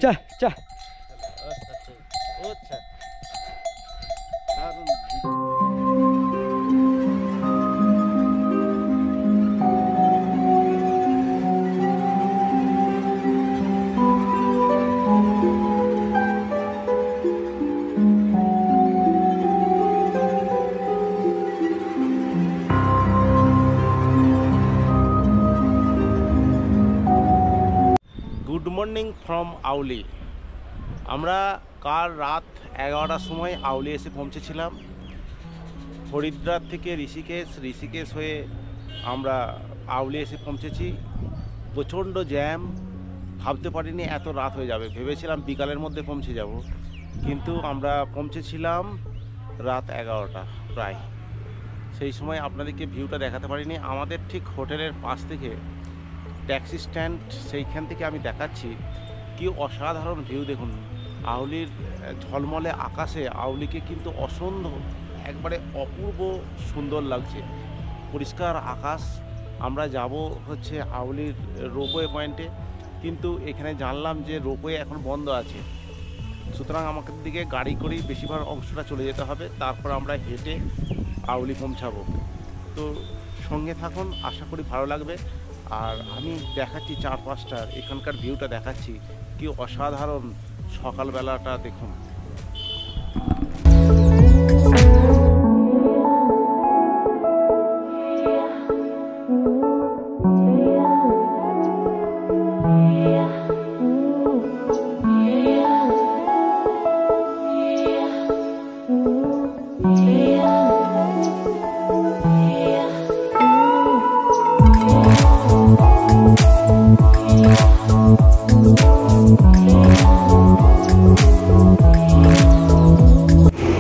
চা চা। Good morning from Auli. আমরা কাল রাত 11টার সময় আউলি এসে পৌঁছেছিলাম। হরিদ্বার থেকে ঋষিকেশ হয়ে আমরা আউলি এসে পৌঁছেছি। প্রচণ্ড জ্যাম, ভাবতে পারিনি এত রাত হয়ে যাবে। ভেবেছিলাম বিকালের মধ্যে পৌঁছে যাব, কিন্তু আমরা পৌঁছেছিলাম রাত 11টা প্রায়। সেই সময় আপনাদেরকে ভিউটা দেখাতে পারিনি। আমাদের ঠিক হোটেলের পাশ থেকে ট্যাক্সি স্ট্যান্ড, সেইখান থেকে আমি দেখাচ্ছি কি অসাধারণ ভিউ। দেখুন আউলির ঝলমলে আকাশে আউলিকে কিন্তু একবারে অপূর্ব সুন্দর লাগছে। পরিষ্কার আকাশ। আমরা যাব হচ্ছে আউলির রোপওয়ে পয়েন্টে, কিন্তু এখানে জানলাম যে রোপওয়ে এখন বন্ধ আছে। সুতরাং আমাদের দিকে গাড়ি করেই বেশিরভাগ অংশটা চলে যেতে হবে, তারপর আমরা হেঁটে আউলি পৌঁছাবো। তো সঙ্গে থাকুন, আশা করি ভালো লাগবে। আর আমি দেখাচ্ছি চারপাশটার এখানকার ভিউটা দেখাচ্ছি, কি অসাধারণ সকালবেলাটা দেখুন।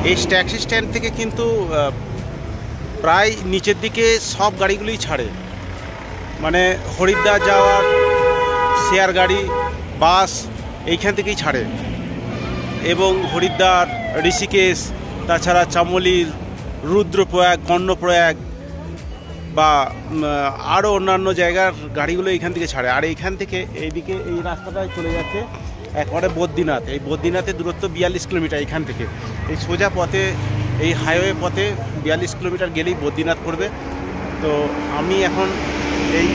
এই ট্যাক্সি স্ট্যান্ড থেকে কিন্তু প্রায় নিচের দিকে সব গাড়িগুলোই ছাড়ে, মানে হরিদ্বার যাওয়ার শেয়ার গাড়ি, বাস এইখান থেকেই ছাড়ে। এবং হরিদ্বার, ঋষিকেশ, তাছাড়া চামোলির, রুদ্রপ্রয়াগ, কর্ণপ্রয়াগ বা আরও অন্যান্য জায়গার গাড়িগুলো এইখান থেকে ছাড়ে। আর এইখান থেকে এইদিকে এই রাস্তাটায় চলে যাচ্ছে একবারে বদ্রীনাথ। এই বদ্রীনাথের দূরত্ব 42 কিলোমিটার। এইখান থেকে এই সোজা পথে, এই হাইওয়ে পথে 42 কিলোমিটার গেলেই বদ্রীনাথ পড়বে। তো আমি এখন এই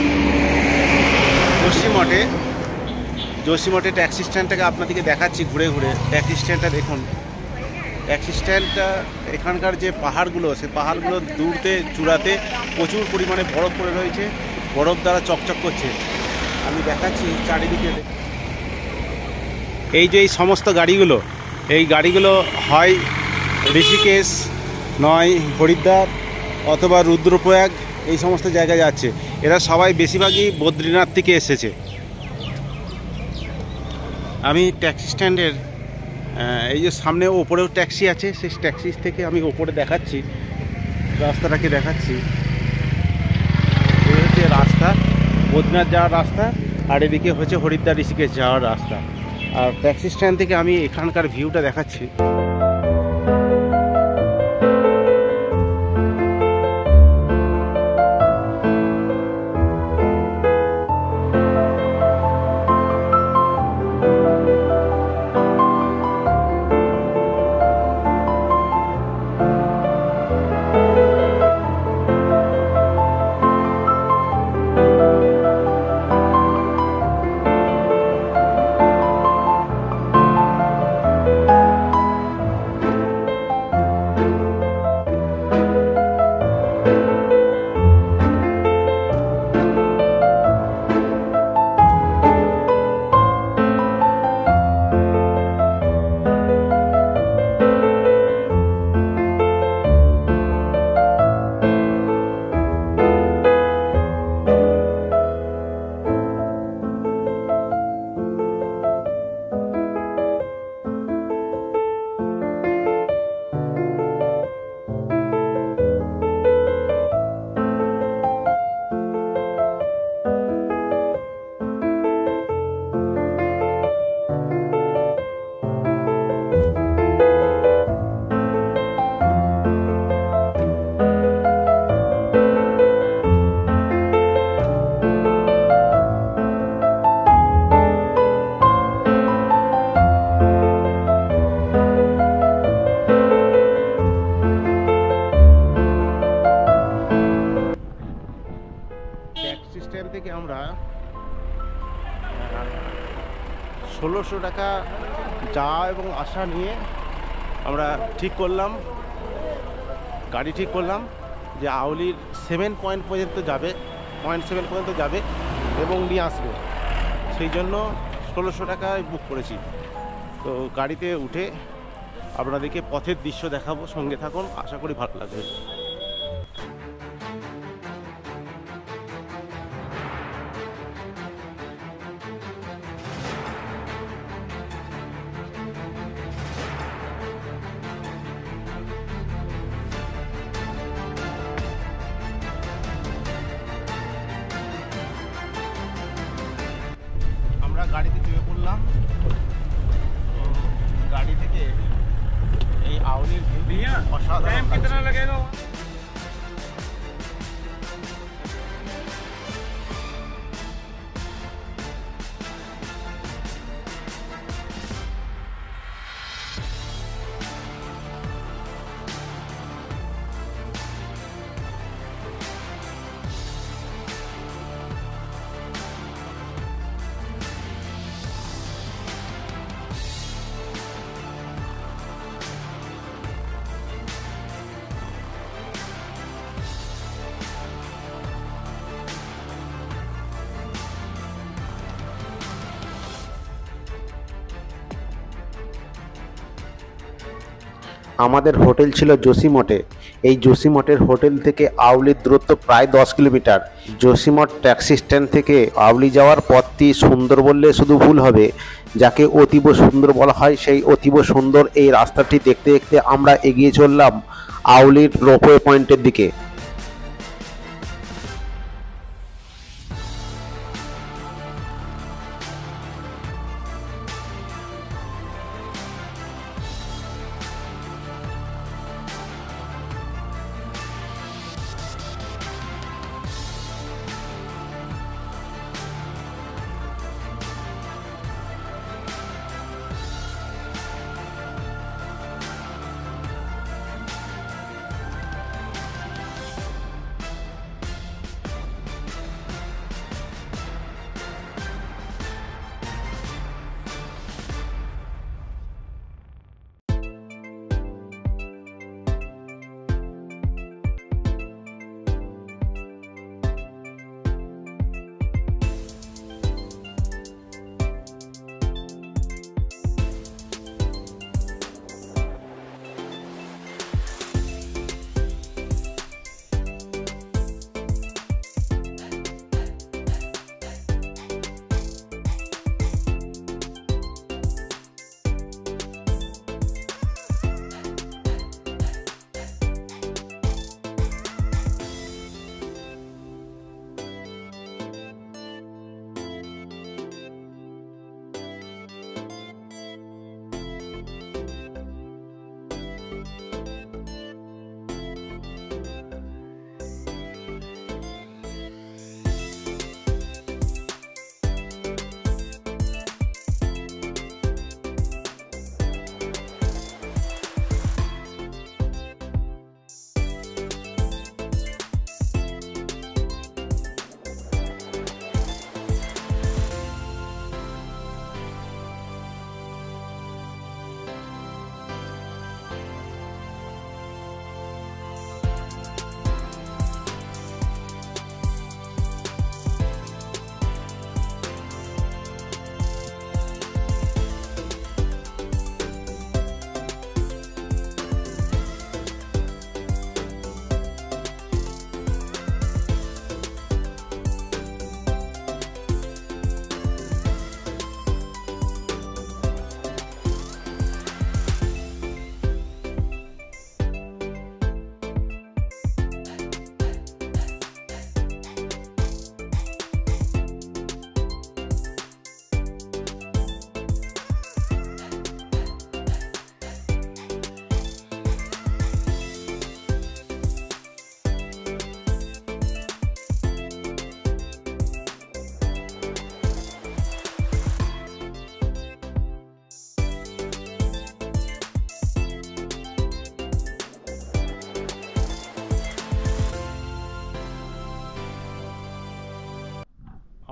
যোশীমঠে ট্যাক্সি স্ট্যান্ডটাকে আপনাদেরকে দেখাচ্ছি ঘুরে ঘুরে। ট্যাক্সি স্ট্যান্ডটা দেখুন। ট্যাক্সি স্ট্যান্ডটা এখানকার যে পাহাড়গুলো, সেই পাহাড়গুলো দূরতে চূড়াতে প্রচুর পরিমাণে বরফ পড়ে রয়েছে, বরফ দ্বারা চকচক করছে। আমি দেখাচ্ছি চারিদিকে। এই যে এই সমস্ত গাড়িগুলো, এই গাড়িগুলো হয় ঋষিকেশ, নয় হরিদ্বার, অথবা রুদ্রপ্রয়াগ, এই সমস্ত জায়গায় যাচ্ছে। এরা সবাই বেশিরভাগই বদ্রীনাথ থেকে এসেছে। আমি ট্যাক্সি স্ট্যান্ডের এই যে সামনে ওপরেও ট্যাক্সি আছে, সেই ট্যাক্সি থেকে আমি ওপরে দেখাচ্ছি, রাস্তাটাকে দেখাচ্ছি। এই হচ্ছে রাস্তা, বদ্রীনাথ যাওয়ার রাস্তা, আর এদিকে হচ্ছে হরিদ্বার ঋষিকেশ যাওয়ার রাস্তা। আর ট্যাক্সি স্ট্যান্ড থেকে আমি এখানকার ভিউটা দেখাচ্ছি। আউলি থেকে আমরা 1600 টাকা যাওয়া এবং আসা নিয়ে আমরা ঠিক করলাম, গাড়ি ঠিক করলাম যে আউলির 7 পয়েন্ট পর্যন্ত যাবে, পয়েন্ট 7 পর্যন্ত যাবে এবং নিয়ে আসবে। সেই জন্য 1600 টাকায় বুক করেছি। তো গাড়িতে উঠে আপনাদেরকে পথের দৃশ্য দেখাবো, সঙ্গে থাকুন, আশা করি ভালো লাগবে। আমরা গাড়িতে চেপে পড়লাম। তো গাড়ি থেকে এই আউলির অসাধারণ লাগছে। আমাদের হোটেল ছিল জসিমঠে। এই জসিমঠের হোটেল থেকে আউলির দূরত্ব প্রায় 10 কিলোমিটার। জসিমঠ ট্যাক্সি স্ট্যান্ড থেকে আউলি যাওয়ার পথটি সুন্দর বললে শুধু ভুল হবে, যাকে অতীব সুন্দর বলা হয়। সেই অতীব সুন্দর এই রাস্তাটি দেখতে দেখতে আমরা এগিয়ে চললাম আউলির রোপওয়ে পয়েন্টের দিকে।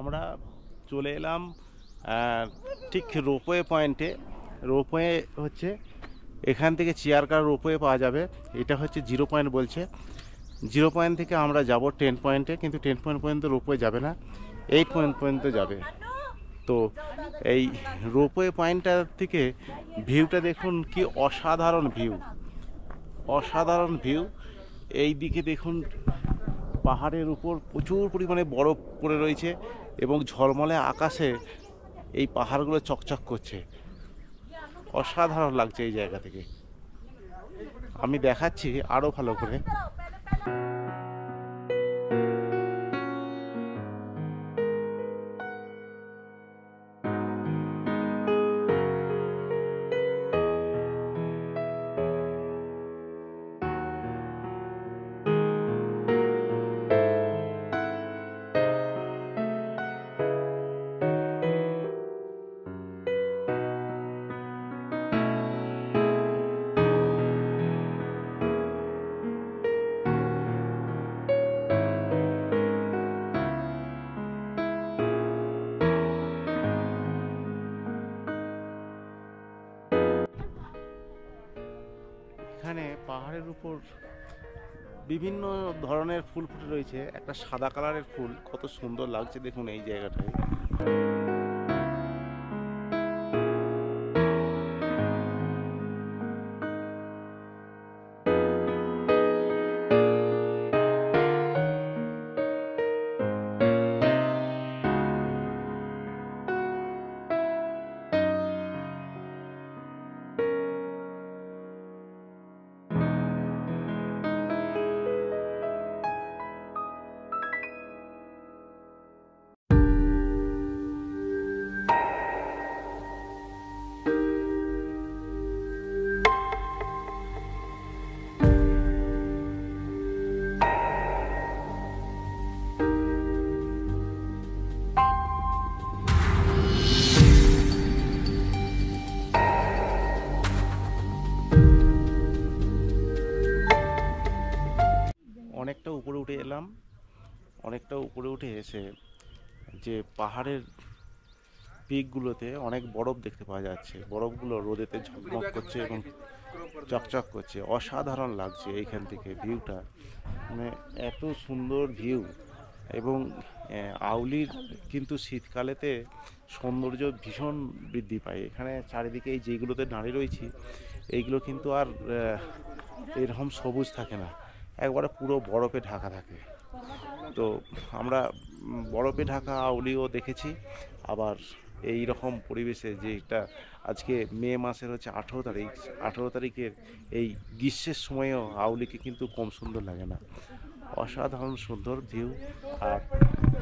আমরা চলে এলাম ঠিক রোপওয়ে পয়েন্টে। রোপওয়ে হচ্ছে এখান থেকে চেয়ার কার রোপওয়ে পাওয়া যাবে। এটা হচ্ছে 0 পয়েন্ট বলছে। 0 পয়েন্ট থেকে আমরা যাব 10 পয়েন্টে, কিন্তু 10 পয়েন্ট পর্যন্ত রোপওয়ে যাবে না, 8 পয়েন্ট পর্যন্ত যাবে। তো এই রোপওয়ে পয়েন্টটা থেকে ভিউটা দেখুন, কি অসাধারণ ভিউ, অসাধারণ ভিউ। এই দিকে দেখুন পাহাড়ের উপর প্রচুর পরিমাণে বরফ পড়ে রয়েছে এবং ঝলমলে আকাশে এই পাহাড়গুলো চকচক করছে। অসাধারণ লাগছে এই জায়গা থেকে। আমি দেখাচ্ছি আরো ভালো করে। এখানে পাহাড়ের উপর বিভিন্ন ধরনের ফুল ফুটে রয়েছে। একটা সাদা কালারের ফুল, কত সুন্দর লাগছে দেখুন এই জায়গাটায়। অনেকটা উপরে উঠে এলাম। অনেকটা উপরে উঠে এসে যে পাহাড়ের পিকগুলোতে অনেক বরফ দেখতে পাওয়া যাচ্ছে। বরফগুলো রোদেতে ঝকমক করছে এবং চকচক করছে। অসাধারণ লাগছে এইখান থেকে ভিউটা, মানে এত সুন্দর ভিউ। এবং আউলির কিন্তু শীতকালেতে সৌন্দর্য ভীষণ বৃদ্ধি পায়। এখানে চারিদিকে এই যেগুলোতে দাঁড়িয়ে রয়েছি এইগুলো কিন্তু আর এরকম সবুজ থাকে না, একবারে পুরো বরফে ঢাকা থাকে। তো আমরা বরফে ঢাকা আউলিও দেখেছি। আবার এই রকম পরিবেশে, যেটা আজকে মে মাসের হচ্ছে 18 তারিখ, 18 তারিখের এই গ্রীষ্মের সময়ও আউলিকে কিন্তু কম সুন্দর লাগে না। অসাধারণ সুন্দর ভিউ আর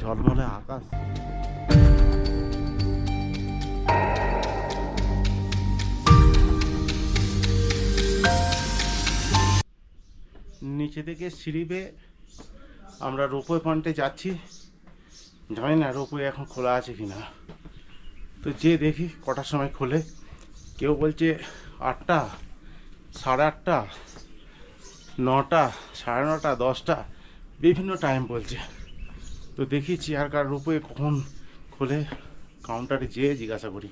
ঝলমলে আকাশ। নিচে থেকে সিঁড়ি বেয়ে আমরা রোপওয়ে পয়েন্টে যাচ্ছি। জানি না রোপওয়ে এখন খোলা আছে কিনা, তো যে দেখি কটার সময় খোলে। কেউ বলছে 8টা, 8:30, 9টা, 9:30, 10টা, বিভিন্ন টাইম বলছে। তো দেখি চেয়ার কার রোপওয়ে কখন খোলে, কাউন্টারে যেয়ে জিজ্ঞাসা করি।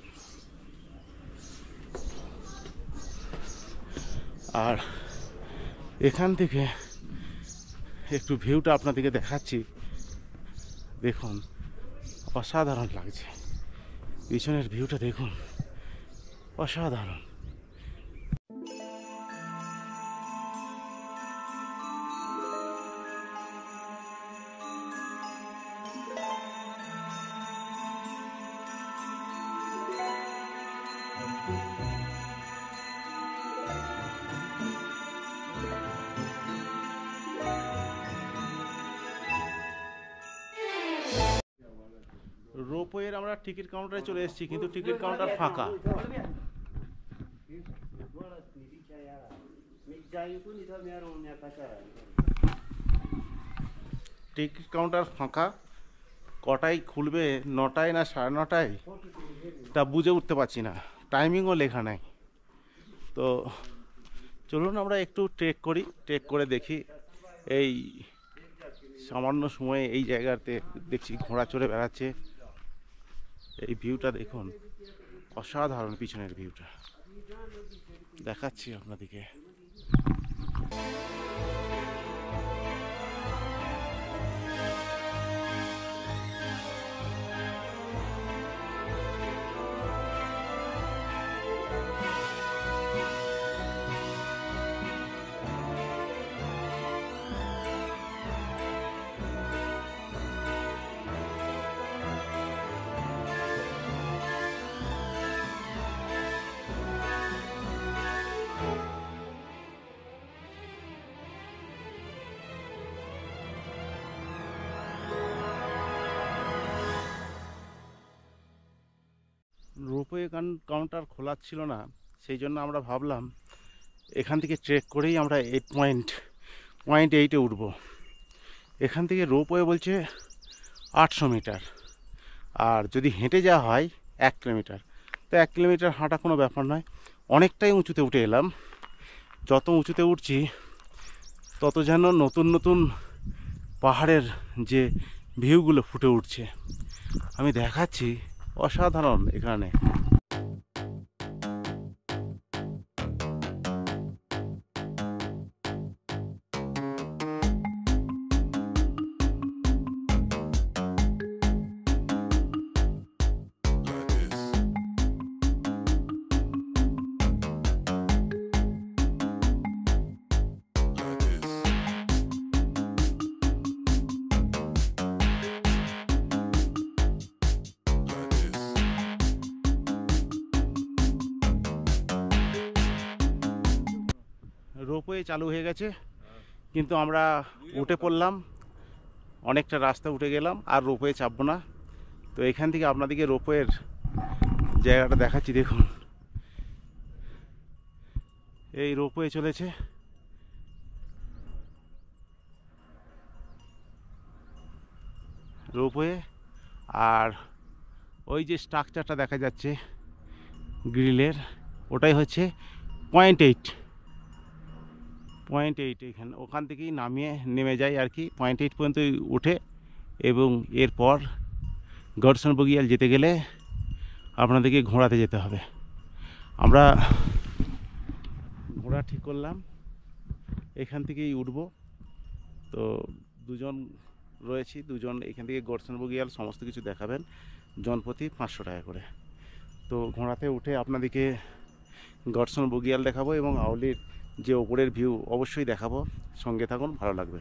আর এখান থেকে একটু ভিউটা আপনাদেরকে দেখাচ্ছি। দেখুন অসাধারণ লাগছে, পিছনের ভিউটা দেখুন, অসাধারণ। রোপওয়ের আমরা টিকিট কাউন্টারে চলে এসেছি, কিন্তু টিকিট কাউন্টার ফাঁকা। টিকিট কাউন্টার ফাঁকা। কটায় খুলবে, 9টায় না 9:30টায়, তা বুঝে উঠতে পারছি না। টাইমিংও লেখা নাই। তো চলুন আমরা একটু ট্রেক করি, ট্রেক করে দেখি। এই সামান্য সময়ে এই জায়গাতে দেখছি ঘোড়া চড়ে বেড়াচ্ছে, এই ভিউটা দেখুন, অসাধারণ পিছনের ভিউটা দেখাচ্ছি আপনাদেরকে। রোপওয়ে কাউন্টার খোলা ছিল না, সেই জন্য আমরা ভাবলাম এখান থেকে ট্রেক করেই আমরা পয়েন্ট 8-এ উঠব। এখান থেকে রোপওয়ে বলছে 800 মিটার, আর যদি হেঁটে যাওয়া হয় 1 কিলোমিটার। তো 1 কিলোমিটার হাঁটা কোনো ব্যাপার নয়। অনেকটাই উঁচুতে উঠে এলাম। যত উঁচুতে উঠছি তত যেন নতুন নতুন পাহাড়ের যে ভিউগুলো ফুটে উঠছে। আমি দেখাচ্ছি, অসাধারণ এখানে। রোপওয়ে চালু হয়ে গেছে, কিন্তু আমরা উঠে পড়লাম, অনেকটা রাস্তা উঠে গেলাম, আর রোপওয়ে চাপবো না। তো এখান থেকে আপনাদেরকে রোপওয়ের জায়গাটা দেখাচ্ছি। দেখুন, এই রোপওয়ে চলেছে। রোপওয়ে, আর ওই যে স্ট্রাকচারটা দেখা যাচ্ছে গ্রিলের, ওটাই হচ্ছে পয়েন্ট 8। এখানে, ওখান থেকেই নেমে যায় আর কি। পয়েন্ট 8 পর্যন্ত উঠে, এবং এরপর গডসন বগিয়াল যেতে গেলে আপনাদেরকে ঘোড়াতে যেতে হবে। আমরা ঘোড়া ঠিক করলাম, এখান থেকেই উঠব। তো দুজন রয়েছি, দুজন এখান থেকে গডসন বগিয়াল সমস্ত কিছু দেখাবেন, জনপ্রতি 500 টাকা করে। তো ঘোড়াতে উঠে আপনাদেরকে গডসন বগিয়াল দেখাবো এবং আউলির যে ওপরের ভিউ অবশ্যই দেখাবো। সঙ্গে থাকুন, ভালো লাগবে।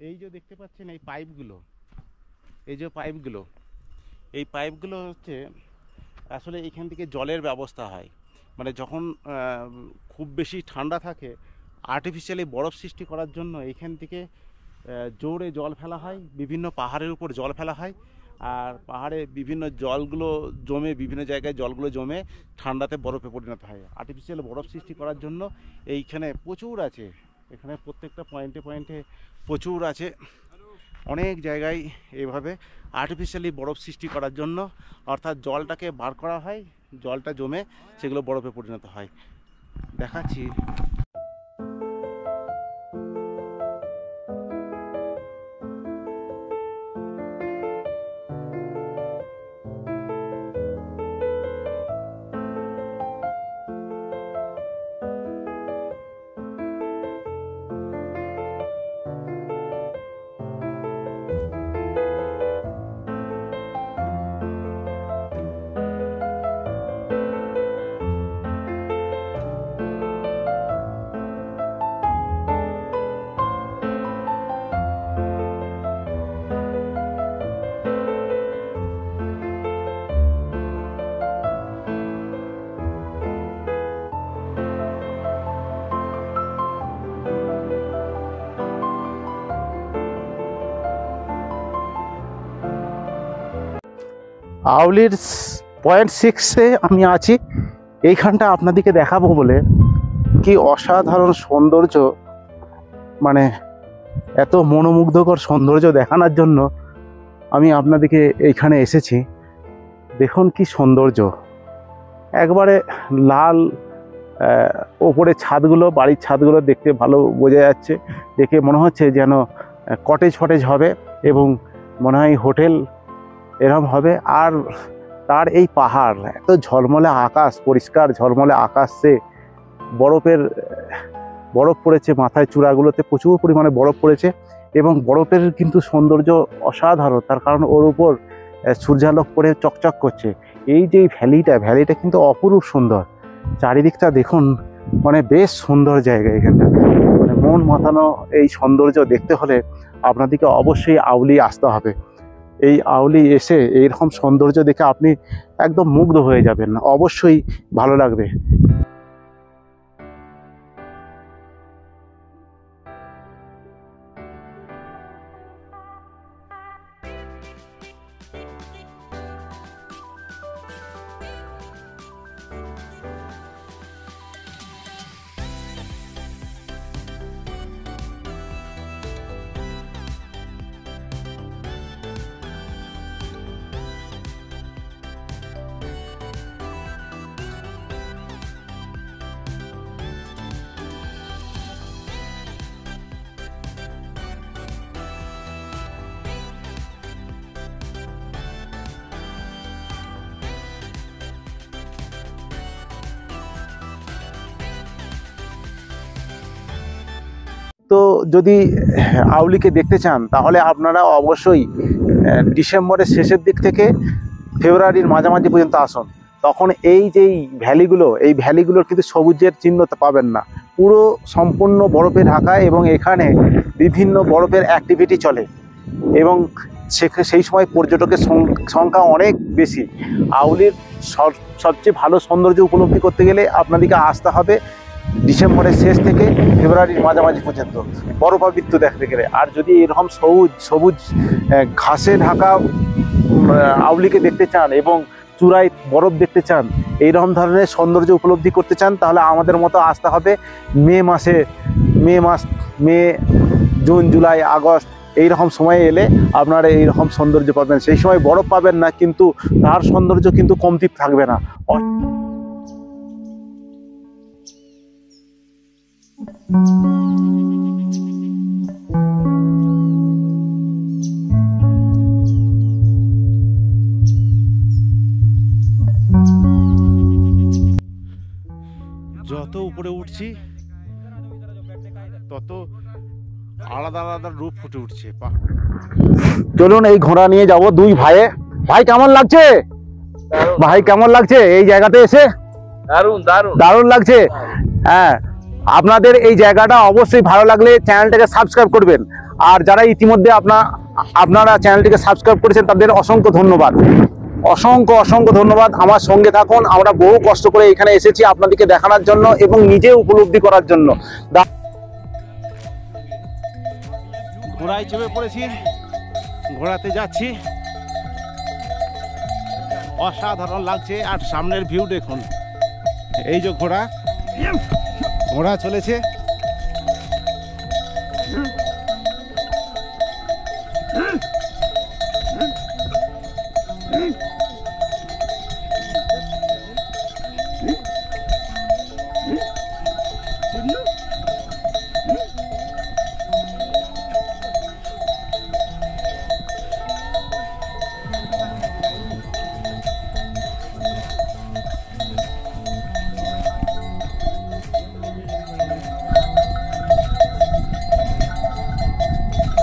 এই যে দেখতে পাচ্ছেন এই পাইপগুলো, এই পাইপগুলো হচ্ছে আসলে এখান থেকে জলের ব্যবস্থা হয়। মানে যখন খুব বেশি ঠান্ডা থাকে, আর্টিফিশিয়ালি বরফ সৃষ্টি করার জন্য এখান থেকে জোরে জল ফেলা হয়, বিভিন্ন পাহাড়ের উপর জল ফেলা হয়। আর পাহাড়ে বিভিন্ন জলগুলো জমে, বিভিন্ন জায়গায় জলগুলো জমে ঠান্ডাতে বরফে পরিণত হয়। আর্টিফিশিয়াল বরফ সৃষ্টি করার জন্য এইখানে প্রচুর আছে, এখানে প্রত্যেকটা পয়েন্টে প্রচুর আছে। অনেক জায়গায় এভাবে আর্টিফিশিয়ালি বরফ সৃষ্টি করার জন্য, অর্থাৎ জলটাকে বার করা হয়, জলটা জমে সেগুলো বরফে পরিণত হয়। দেখাচ্ছি। আউলির 0.6-এ আমি আছি। এইখানটা আপনাদেরকে দেখাবো বলে, কি অসাধারণ সৌন্দর্য, মানে এত মনোমুগ্ধকর সৌন্দর্য দেখানোর জন্য আমি আপনাদেরকে এইখানে এসেছি। দেখুন কি সৌন্দর্য, একবারে লাল ওপরে ছাদগুলো, বাড়ির ছাদগুলো দেখতে ভালো বোঝা যাচ্ছে। দেখে মনে হচ্ছে যেন কটেজ ফটেজ হবে এবং মনে হয় হোটেল এরকম হবে। আর তার এই পাহাড়, এত ঝলমলে আকাশ, পরিষ্কার ঝলমলে আকাশে বরফ পড়েছে, মাথায় চূড়াগুলোতে প্রচুর পরিমাণে বরফ পড়েছে এবং বরফের কিন্তু সৌন্দর্য অসাধারণ, তার কারণ ওর উপর সূর্যালোক পড়ে চকচক করছে। এই যে ভ্যালিটা কিন্তু অপরূপ সুন্দর। চারিদিকটা দেখুন, মানে বেশ সুন্দর জায়গা এখানটা। মানে মন মাতানো এই সৌন্দর্য দেখতে হলে আপনাদেরকে অবশ্যই আউলি আসতে হবে। এই আউলি এসে এইরকম সৌন্দর্য দেখে আপনি একদম মুগ্ধ হয়ে যাবেন, অবশ্যই ভালো লাগবে। তো যদি আউলিকে দেখতে চান তাহলে আপনারা অবশ্যই ডিসেম্বরের শেষের দিক থেকে ফেব্রুয়ারির মাঝামাঝি পর্যন্ত আসুন। তখন এই ভ্যালিগুলোর কিন্তু সবুজের চিহ্ন পাবেন না, পুরো সম্পূর্ণ বরফে ঢাকা এবং এখানে বিভিন্ন বরফের অ্যাক্টিভিটি চলে এবং সেই সময় পর্যটকের সংখ্যা অনেক বেশি। আউলির সবচেয়ে ভালো সৌন্দর্য উপলব্ধি করতে গেলে আপনাদেরকে আসতে হবে ডিসেম্বরের শেষ থেকে ফেব্রুয়ারির মাঝামাঝি পর্যন্ত বরফাবৃত্ত দেখতে গেলে। আর যদি এরকম সবুজ ঘাসে ঢাকা আউলিকে দেখতে চান এবং চূড়ায় বরফ দেখতে চান, এইরকম ধরনের সৌন্দর্য উপলব্ধি করতে চান, তাহলে আমাদের মতো আসতে হবে মে, জুন, জুলাই, আগস্ট এইরকম সময়ে এলে আপনারা এইরকম সৌন্দর্য পাবেন। সেই সময় বরফ পাবেন না, কিন্তু তার সৌন্দর্য কিন্তু কমতি থাকবে না। যত উপরে উঠছি তত আলাদা আলাদা রূপ ফুটে উঠছে। চলুন এই ঘোড়া নিয়ে যাব দুই ভাইয়ে। ভাই কেমন লাগছে? এই জায়গাতে এসে? দারুণ লাগছে। হ্যাঁ, আপনাদের এই জায়গাটা অবশ্যই ভালো লাগলে চ্যানেলটাকে সাবস্ক্রাইব করবেন। আর যারা ইতিমধ্যে আপনারা চ্যানেলটিকে সাবস্ক্রাইব করেছেন তাদের অসংখ্য ধন্যবাদ, অসংখ্য ধন্যবাদ। আমার সঙ্গে থাকুন, আমরা বহু কষ্ট করে এখানে এসেছি আপনাদেরকে দেখানোর জন্য এবং নিজে উপলব্ধি করার জন্য। ঘোড়ায় চেপে পড়েছি, ঘোড়াতে যাচ্ছি, অসাধারণ লাগছে। আর সামনের ভিউ দেখুন, এই যে ঘোড়া চলেছে।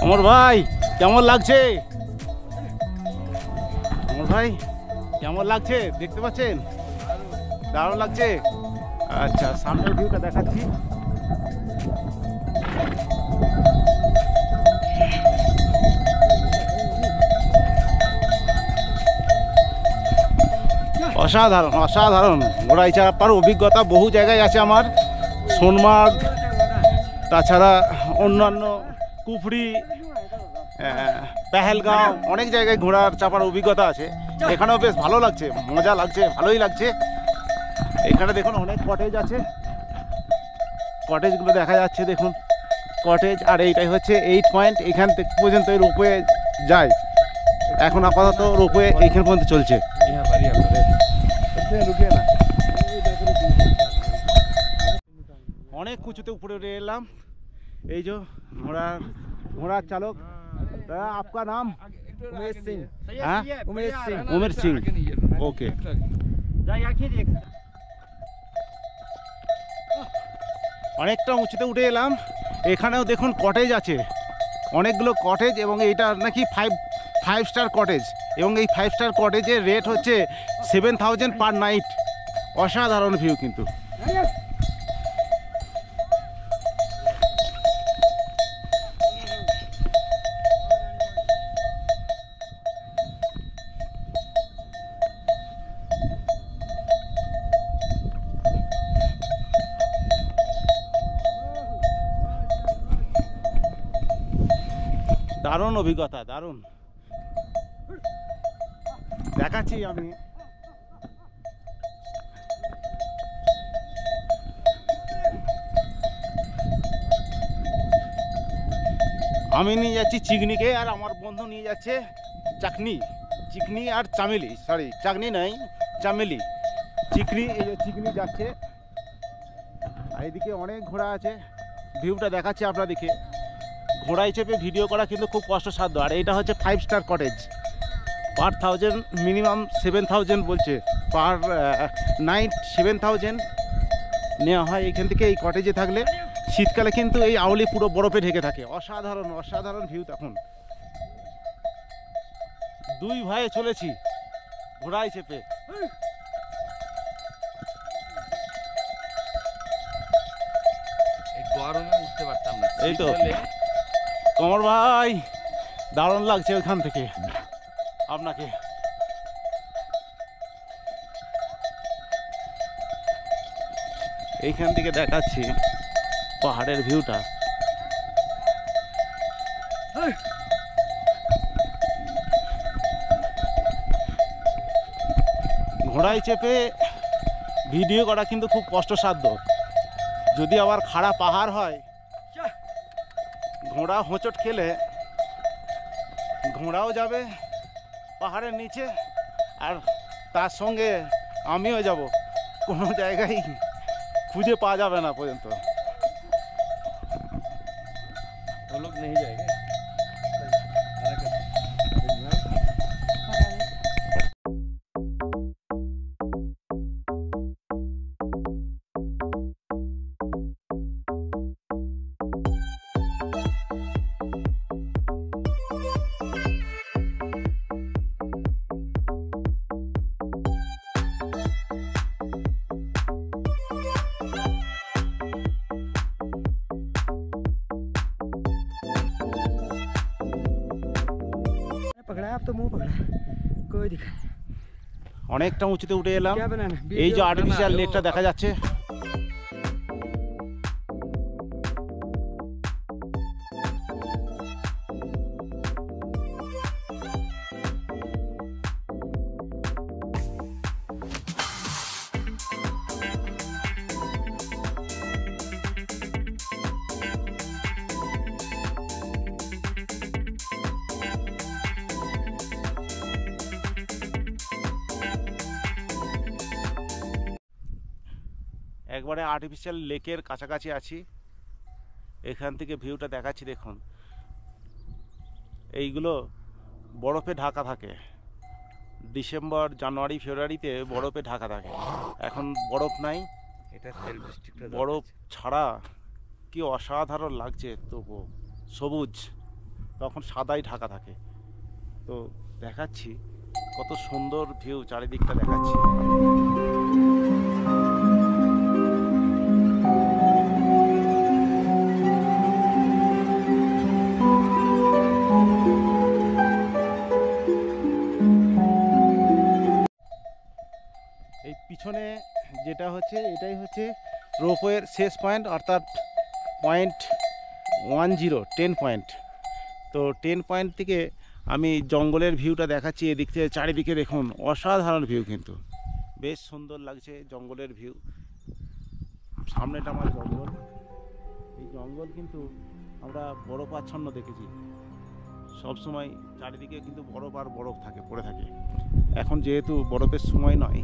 আমার ভাই কেমন লাগছে? দেখতে পাচ্ছেন? দারুণ লাগছে। আচ্ছা, সামনের ভিউটা দেখাচ্ছি। অসাধারণ ঘোড়ায় চাপার অভিজ্ঞতা বহু জায়গায় আছে আমার, সোনমার্গ, তাছাড়া অন্যান্য কুফরি, পেহেলগাঁও অনেক জায়গায় ঘোড়ার চাপার অভিজ্ঞতা আছে। এখানেও বেশ ভালো লাগছে, মজা লাগছে, ভালোই লাগছে। এখানে দেখুন অনেক কটেজ আছে, কটেজগুলো দেখা যাচ্ছে দেখুন কটেজ। আর এইটাই হচ্ছে 8 পয়েন্ট, এখান থেকে পর্যন্ত রোপওয়ে যায়। এখন আপাতত রোপওয়ে এইখান পর্যন্ত চলছে। অনেক উঁচুতে উপরে উঠে এলাম। এই যে ঘোড়ার চালক দাদা, आपका नाम? उमेश सिंह। हाँ? उमेश सिंह। उमेर सिंह, ओके। অনেকটা উঁচুতে উঠে এলাম। এখানেও দেখুন কটেজ আছে, অনেকগুলো কটেজ, এবং এইটা নাকি ফাইভ স্টার কটেজ, এবং এই 5 স্টার কটেজের রেট হচ্ছে 7000 পার নাইট। অসাধারণ ভিউ কিন্তু। দারুণ অভিজ্ঞতা, দারুণ। দেখাচ্ছি আমি নিয়ে যাচ্ছি চিকনিকে, আর আমার বন্ধু নিয়ে যাচ্ছে চিকনি আর চামেলি, সরি চাকনি নাই, চামেলি। চিকনি, এই যে চিকনি যাচ্ছে, আর এদিকে অনেক ঘোড়া আছে। ভিউটা দেখাচ্ছি আপনাদেরকে। ঘোড়ায় চেপে ভিডিও করা কিন্তু খুব কষ্টসাধ্য। আর এটা হচ্ছে 5 স্টার কটেজ, পার 1000 মিনিমাম 7000 বলছে, পার নাইট 7000 নেওয়া হয় এখান থেকে। এই কটেজে থাকলে শীতকালে কিন্তু এই আউলি পুরো বরফে ঢেকে থাকে। অসাধারণ অসাধারণ ভিউ। তখন 2 ভাইয়ে চলেছি ঘোড়ায় চেপে। গরমে উঠতে পারতাম না। এই তো কমর ভাই, দারুণ লাগছে ওইখান থেকে আপনাকে। এইখান থেকে দেখাচ্ছি পাহাড়ের ভিউটা। ঘোড়ায় চেপে ভিডিও করা কিন্তু খুব কষ্টসাধ্য। যদি আবার খাড়া পাহাড় হয়, ঘোড়া হোঁচট খেলে ঘোড়াও যাবে পাহাড়ের নিচে, আর তার সঙ্গে আমিও যাব। কোনো জায়গায় খুঁজে পাওয়া যাবে না পর্যন্ত। वो लोग नहीं जाएंगे। पकड़ा अब तो मुंह पकड़ा, कोई दिक्कत। অনেকটা উঁচুতে উঠে এলাম। क्या बनाना? এই যে আর্টিফিশিয়াল লেকটা দেখা যাচ্ছে, একবারে আর্টিফিশিয়াল লেকের কাছাকাছি আছি। এখান থেকে ভিউটা দেখাচ্ছি দেখুন। এইগুলো বরফে ঢাকা থাকে, ডিসেম্বর জানুয়ারি ফেব্রুয়ারিতে বরফে ঢাকা থাকে। এখন বরফ নাই, এটা সেল ডিস্ট্রিক্ট। বরফ ছাড়া কি অসাধারণ লাগছে। তবু সবুজ, তখন সাদাই ঢাকা থাকে। তো দেখাচ্ছি কত সুন্দর ভিউ, চারিদিকটা দেখাচ্ছি। এই পিছনে যেটা হচ্ছে, এটাই হচ্ছে রোপওয়ের শেষ পয়েন্ট, অর্থাৎ পয়েন্ট 10 10 পয়েন্ট। তো 10 পয়েন্ট থেকে আমি জঙ্গলের ভিউটা দেখাচ্ছি এদিক থেকে। চারিদিকে দেখুন অসাধারণ ভিউ, কিন্তু বেশ সুন্দর লাগছে জঙ্গলের ভিউ। সামনেটা আমার জঙ্গল। এই জঙ্গল কিন্তু আমরা বরফাচ্ছন্ন দেখেছি সবসময়, চারিদিকে কিন্তু বরফ আর বরফ থাকে, পড়ে থাকে। এখন যেহেতু বরফের সময় নয়,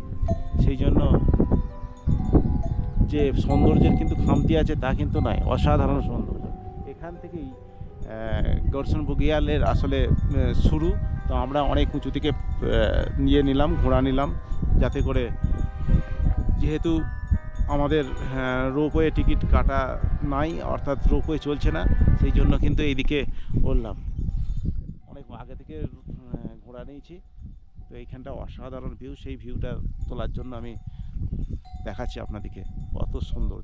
সেই জন্য যে সৌন্দর্যের কিন্তু খামতি আছে তা কিন্তু নয়, অসাধারণ সৌন্দর্য। এখান থেকেই গর্সন বুগিয়ালের আসলে শুরু। তো আমরা অনেক উঁচু থেকে নিয়ে নিলাম, ঘোড়া নিলাম, যাতে করে, যেহেতু আমাদের রোপওয়ে টিকিট কাটা নাই, অর্থাৎ রোপওয়ে চলছে না, সেই জন্য কিন্তু এইদিকে বললাম অনেক আগে থেকে ঘোড়া নিয়েছি। তো এইখানটা অসাধারণ ভিউ, সেই ভিউটা তোলার জন্য আমি দেখাচ্ছি আপনাদেরকে কত সুন্দর।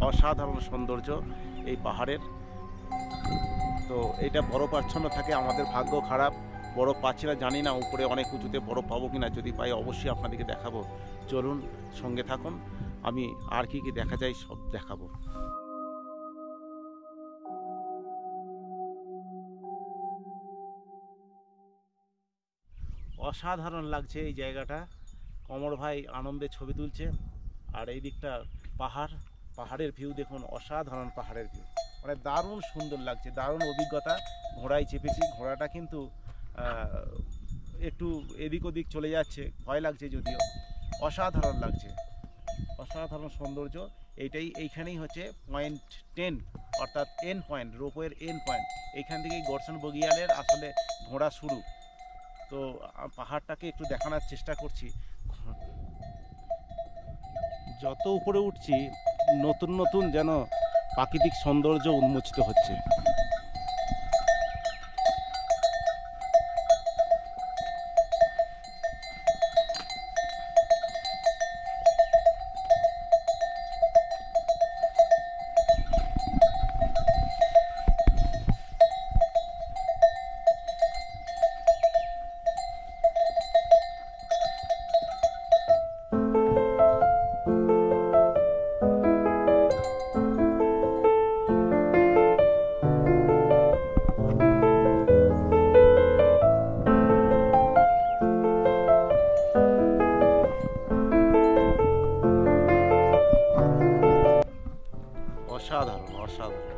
অসাধারণ সৌন্দর্য এই পাহাড়ের। তো এটা বরফাচ্ছন্ন থাকে, আমাদের ভাগ্য খারাপ, বরফ পাচ্ছি না। জানি না উপরে অনেক উঁচুতে বরফ পাবো কিনা, যদি পাই অবশ্যই আপনাদেরকে দেখাবো। চলুন সঙ্গে থাকুন, আমি আর কি কি দেখা যায় সব দেখাবো। অসাধারণ লাগছে এই জায়গাটা। কমর ভাই আনন্দে ছবি তুলছে, আর এই দিকটা পাহাড়ের ভিউ দেখুন, অসাধারণ পাহাড়ের ভিউ, মানে দারুণ সুন্দর লাগছে, দারুণ অভিজ্ঞতা। ঘোড়ায় চেপেছি, ঘোড়াটা কিন্তু একটু এদিক ওদিক চলে যাচ্ছে, ভয় লাগছে যদিও। অসাধারণ লাগছে, অসাধারণ সৌন্দর্য। এইখানেই হচ্ছে পয়েন্ট 10, অর্থাৎ এন্ড পয়েন্ট, রোপওয়ের এন্ড পয়েন্ট। এইখান থেকেই গর্সন বুগিয়ালের আসলে ঘোড়া শুরু। তো পাহাড়টাকে একটু দেখানোর চেষ্টা করছি। যত উপরে উঠছি নতুন নতুন যেন প্রাকৃতিক সৌন্দর্য উন্মোচিত হচ্ছে। অসাধারণ, অসাধারণ।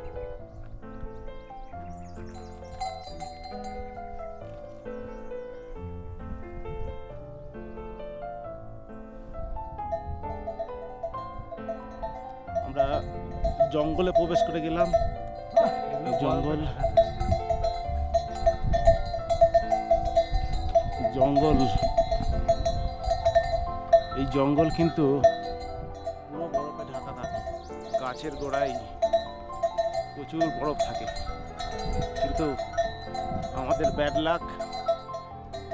আমরা জঙ্গলে প্রবেশ করে গেলাম। জঙ্গল এই জঙ্গল কিন্তু পুরো বরফে ঢাকা থাকে, গাছের গোড়ায় প্রচুর বরফ থাকে, কিন্তু আমাদের ব্যাড লাক,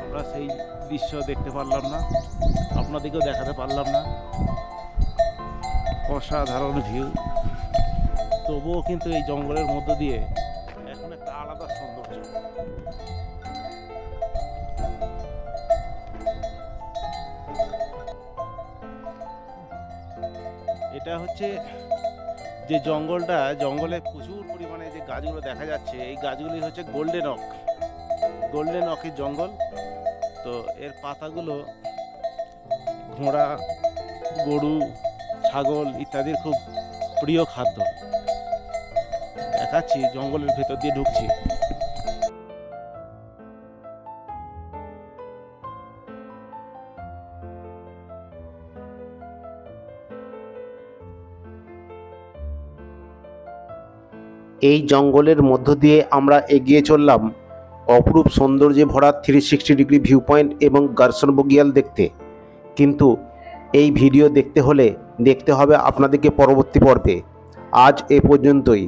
আমরা সেই দৃশ্য দেখতে পারলাম না, আপনাদেরকেও দেখাতে পারলাম না। অসাধারণ ভিউ, তবুও কিন্তু এই জঙ্গলের মধ্য দিয়ে এখন একটা আলাদা সৌন্দর্য। এটা হচ্ছে যে জঙ্গলে প্রচুর পরিমাণে যে গাছগুলো দেখা যাচ্ছে, এই গাছগুলি হচ্ছে গোল্ডেন অকের জঙ্গল। তো এর পাতাগুলো ঘোড়া, গরু, ছাগল ইত্যাদির খুব প্রিয় খাদ্য। দেখাচ্ছি, জঙ্গলের ভেতর দিয়ে ঢুকছি। এই জঙ্গলের মধ্য দিয়ে আমরা এগিয়ে চললাম অপরূপ সৌন্দর্যে ভরা 360 ডিগ্রি ভিউ পয়েন্ট এবং গর্সন বুগিয়াল দেখতে। কিন্তু এই ভিডিও দেখতে হলে দেখতে হবে আপনাদেরকে পরবর্তী পর্বে। আজ এ পর্যন্তই।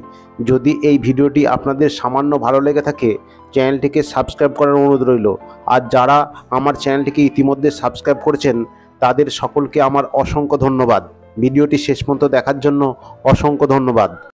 যদি এই ভিডিওটি আপনাদের সামান্য ভালো লেগে থাকে, চ্যানেলটিকে সাবস্ক্রাইব করার অনুরোধ রইল। আর যারা আমার চ্যানেলটিকে ইতিমধ্যে সাবস্ক্রাইব করেছেন তাদের সকলকে আমার অসংখ্য ধন্যবাদ। ভিডিওটি শেষ পর্যন্ত দেখার জন্য অসংখ্য ধন্যবাদ।